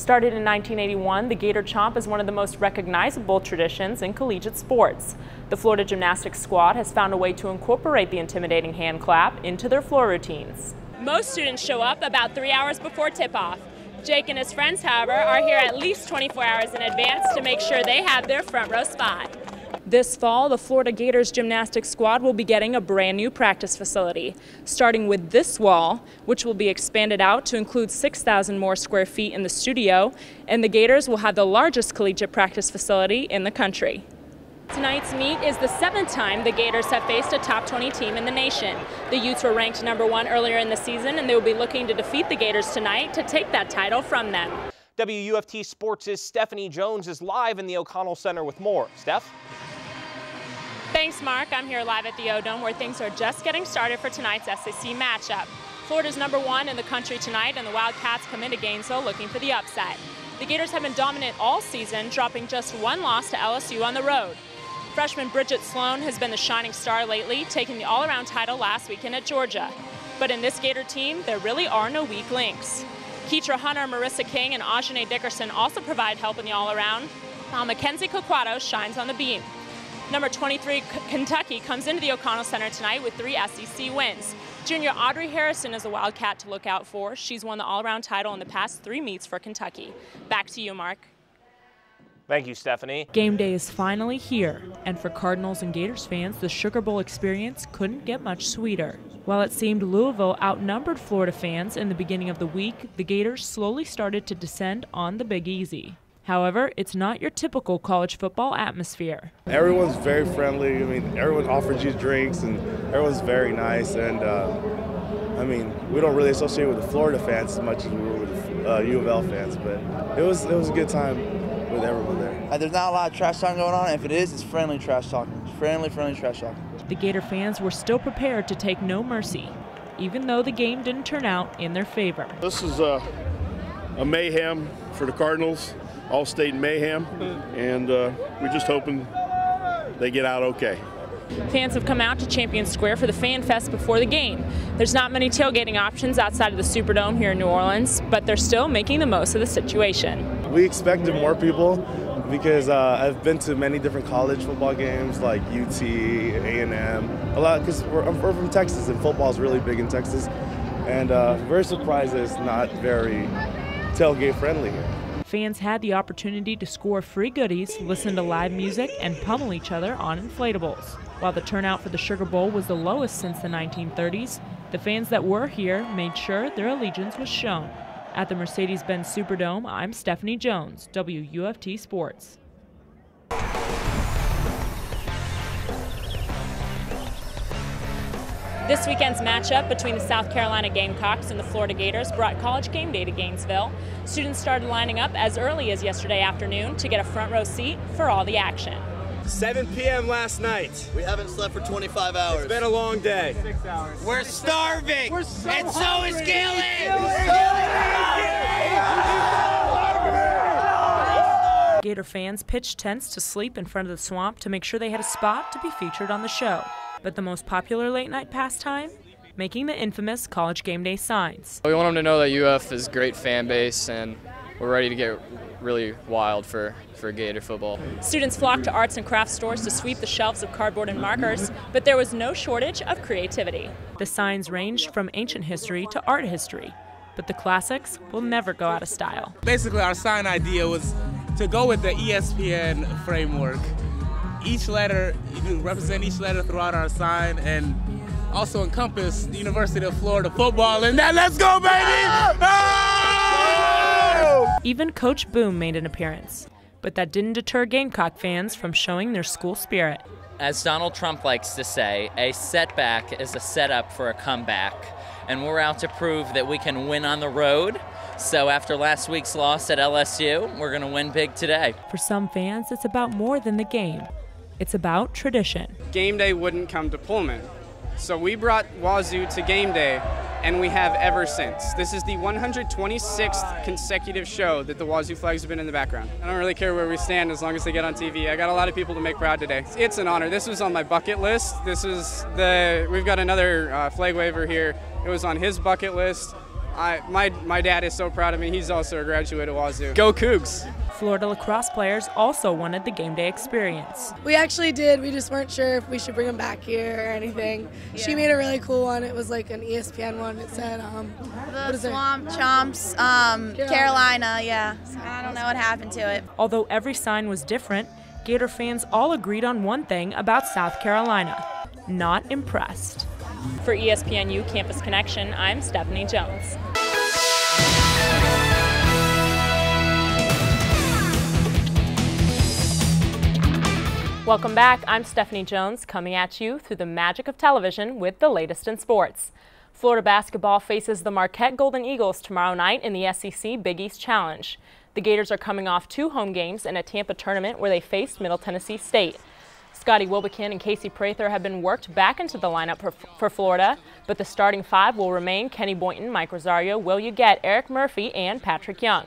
Started in 1981, the Gator Chomp is one of the most recognizable traditions in collegiate sports. The Florida Gymnastics squad has found a way to incorporate the intimidating hand clap into their floor routines. Most students show up about 3 hours before tip-off. Jake and his friends, however, are here at least 24 hours in advance to make sure they have their front row spot. This fall, the Florida Gators gymnastics squad will be getting a brand new practice facility, starting with this wall, which will be expanded out to include 6,000 more square feet in the studio, and the Gators will have the largest collegiate practice facility in the country. Tonight's meet is the 7th time the Gators have faced a top 20 team in the nation. The Utes were ranked #1 earlier in the season, and they will be looking to defeat the Gators tonight to take that title from them. WUFT Sports' Stephanie Jones is live in the O'Connell Center with more. Steph? Thanks, Mark. I'm here live at the O-Dome where things are just getting started for tonight's SEC matchup. Florida's #1 in the country tonight, and the Wildcats come into Gainesville looking for the upset. The Gators have been dominant all season, dropping just one loss to LSU on the road. Freshman Bridget Sloan has been the shining star lately, taking the all-around title last weekend at Georgia. But in this Gator team, there really are no weak links. Keitra Hunter, Marissa King, and Ajane Dickerson also provide help in the all-around, while Mackenzie Coquato shines on the beam. Number 23 Kentucky comes into the O'Connell Center tonight with 3 SEC wins. Junior Audrey Harrison is a Wildcat to look out for. She's won the all-around title in the past 3 meets for Kentucky. Back to you, Mark. Thank you, Stephanie. Game day is finally here, and for Cardinals and Gators fans, the Sugar Bowl experience couldn't get much sweeter. While it seemed Louisville outnumbered Florida fans in the beginning of the week, the Gators slowly started to descend on the Big Easy. However, it's not your typical college football atmosphere. Everyone's very friendly. I mean, everyone offers you drinks, and everyone's very nice. And I mean, we don't really associate with the Florida fans as much as we were with U of L fans, but it was a good time with everyone there. There's not a lot of trash talking going on. If it is, it's friendly trash talking. Friendly trash talking. The Gator fans were still prepared to take no mercy, even though the game didn't turn out in their favor. This is a mayhem for the Cardinals. All-state mayhem, and we're just hoping they get out okay. Fans have come out to Champion Square for the Fan Fest before the game. There's not many tailgating options outside of the Superdome here in New Orleans, but they're still making the most of the situation. We expected more people because I've been to many different college football games like UT, A&M, a lot, because we're from Texas and football is really big in Texas, and very surprised that it's not very tailgate friendly here. Fans had the opportunity to score free goodies, listen to live music, and pummel each other on inflatables. While the turnout for the Sugar Bowl was the lowest since the 1930s, the fans that were here made sure their allegiance was shown. At the Mercedes-Benz Superdome, I'm Stephanie Jones, WUFT Sports. This weekend's matchup between the South Carolina Gamecocks and the Florida Gators brought College Game Day to Gainesville. Students started lining up as early as yesterday afternoon to get a front row seat for all the action. 7 p.m. last night. We haven't slept for 25 hours. It's been a long day. 6 hours. We're starving, and so is Gillen. Gator fans pitched tents to sleep in front of the swamp to make sure they had a spot to be featured on the show. But the most popular late-night pastime? Making the infamous College Game Day signs. We want them to know that UF is a great fan base, and we're ready to get really wild for Gator football. Students flocked to arts and crafts stores to sweep the shelves of cardboard and markers, but there was no shortage of creativity. The signs ranged from ancient history to art history, but the classics will never go out of style. Basically, our sign idea was to go with the ESPN framework. Each letter, you can represent each letter throughout our sign, and also encompass the University of Florida football. And that, let's go, baby! Oh! Even Coach Boom made an appearance, but that didn't deter Gamecock fans from showing their school spirit. As Donald Trump likes to say, a setback is a setup for a comeback, and we're out to prove that we can win on the road. So after last week's loss at LSU, we're going to win big today. For some fans, it's about more than the game. It's about tradition. Game day wouldn't come to Pullman, so we brought Wazoo to game day, and we have ever since. This is the 126th consecutive show that the Wazoo flags have been in the background. I don't really care where we stand as long as they get on TV. I got a lot of people to make proud today. It's an honor. This was on my bucket list. We've got another flag waver here. It was on his bucket list. My dad is so proud of me. He's also a graduate of Wazoo. Go Cougs! Florida lacrosse players also wanted the game day experience. We actually did. We just weren't sure if we should bring them back here or anything. Yeah. She made a really cool one. It was like an ESPN one. It said, the Swamp Chomps, Carolina, yeah. I don't know what happened to it. Although every sign was different, Gator fans all agreed on one thing about South Carolina: not impressed. For ESPNU Campus Connection, I'm Stephanie Jones. Welcome back. I'm Stephanie Jones, coming at you through the magic of television with the latest in sports. Florida basketball faces the Marquette Golden Eagles tomorrow night in the SEC Big East Challenge. The Gators are coming off 2 home games in a Tampa tournament where they faced Middle Tennessee State. Scotty Wilbekin and Casey Prather have been worked back into the lineup for Florida, but the starting 5 will remain Kenny Boynton, Mike Rosario, Will Uget, Eric Murphy, and Patrick Young.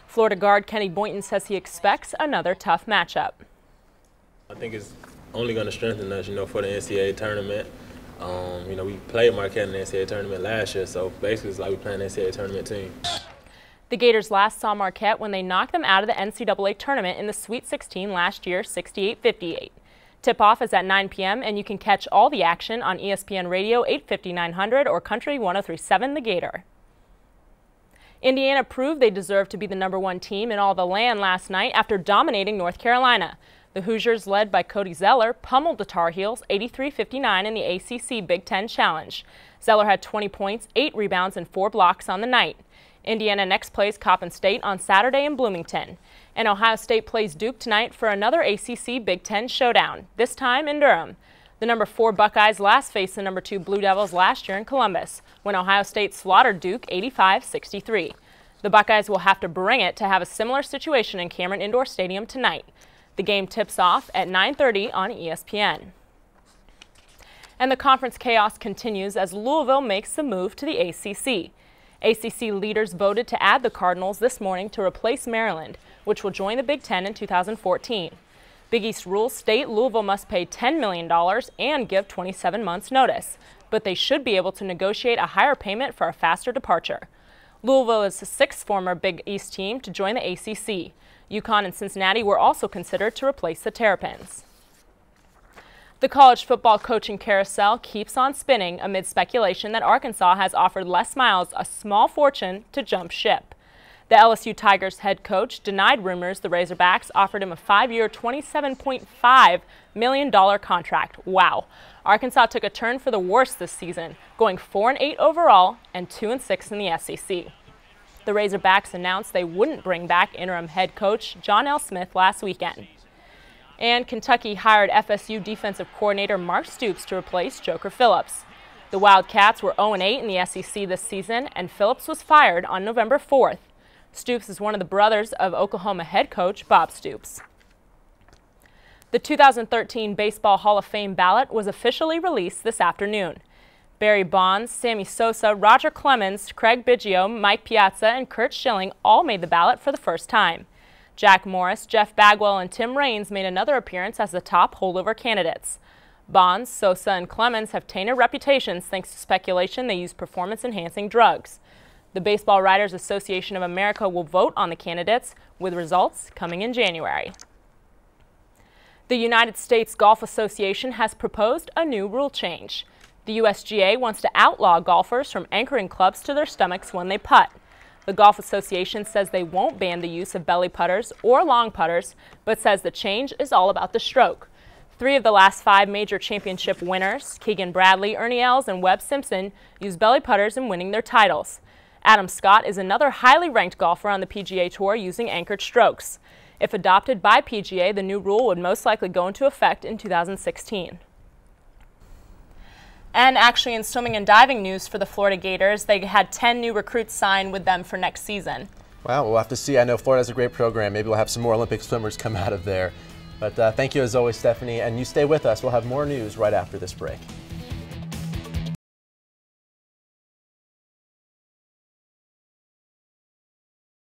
Florida guard Kenny Boynton says he expects another tough matchup. I think it's only going to strengthen us, for the NCAA tournament. We played Marquette in the NCAA tournament last year, so basically it's like we playing an NCAA tournament team. The Gators last saw Marquette when they knocked them out of the NCAA tournament in the Sweet 16 last year, 68-58. Tip-off is at 9 p.m., and you can catch all the action on ESPN Radio 850 900 or Country 103.7 The Gator. Indiana proved they deserved to be the #1 team in all the land last night after dominating North Carolina. The Hoosiers, led by Cody Zeller, pummeled the Tar Heels 83-59 in the ACC Big Ten Challenge. Zeller had 20 points, 8 rebounds, and 4 blocks on the night. Indiana next plays Coppin State on Saturday in Bloomington. And Ohio State plays Duke tonight for another ACC Big Ten showdown, this time in Durham. The #4 Buckeyes last faced the #2 Blue Devils last year in Columbus, when Ohio State slaughtered Duke 85-63. The Buckeyes will have to bring it to have a similar situation in Cameron Indoor Stadium tonight. The game tips off at 9:30 on ESPN. And the conference chaos continues as Louisville makes the move to the ACC. ACC leaders voted to add the Cardinals this morning to replace Maryland, which will join the Big Ten in 2014. Big East rules state Louisville must pay $10 million and give 27 months' notice, but they should be able to negotiate a higher payment for a faster departure. Louisville is the 6th former Big East team to join the ACC. UConn and Cincinnati were also considered to replace the Terrapins. The college football coaching carousel keeps on spinning amid speculation that Arkansas has offered Les Miles a small fortune to jump ship. The LSU Tigers head coach denied rumors the Razorbacks offered him a 5-year, $27.5 million contract. Wow. Arkansas took a turn for the worse this season, going 4-8 overall and 2-6 in the SEC. The Razorbacks announced they wouldn't bring back interim head coach John L. Smith last weekend. And Kentucky hired FSU defensive coordinator Mark Stoops to replace Joker Phillips. The Wildcats were 0-8 in the SEC this season, and Phillips was fired on November 4th. Stoops is one of the brothers of Oklahoma head coach Bob Stoops. The 2013 Baseball Hall of Fame ballot was officially released this afternoon. Barry Bonds, Sammy Sosa, Roger Clemens, Craig Biggio, Mike Piazza, and Curt Schilling all made the ballot for the first time. Jack Morris, Jeff Bagwell, and Tim Raines made another appearance as the top holdover candidates. Bonds, Sosa, and Clemens have tainted reputations thanks to speculation they use performance-enhancing drugs. The Baseball Writers Association of America will vote on the candidates, with results coming in January. The United States Golf Association has proposed a new rule change. The USGA wants to outlaw golfers from anchoring clubs to their stomachs when they putt. The Golf Association says they won't ban the use of belly putters or long putters, but says the change is all about the stroke. 3 of the last 5 major championship winners, Keegan Bradley, Ernie Els, and Webb Simpson, used belly putters in winning their titles. Adam Scott is another highly ranked golfer on the PGA Tour using anchored strokes. If adopted by PGA, the new rule would most likely go into effect in 2016. And actually in swimming and diving news for the Florida Gators, they had 10 new recruits signed with them for next season. Well, we'll have to see. I know Florida has a great program. Maybe we'll have some more Olympic swimmers come out of there. But thank you as always, Stephanie, and you stay with us. We'll have more news right after this break.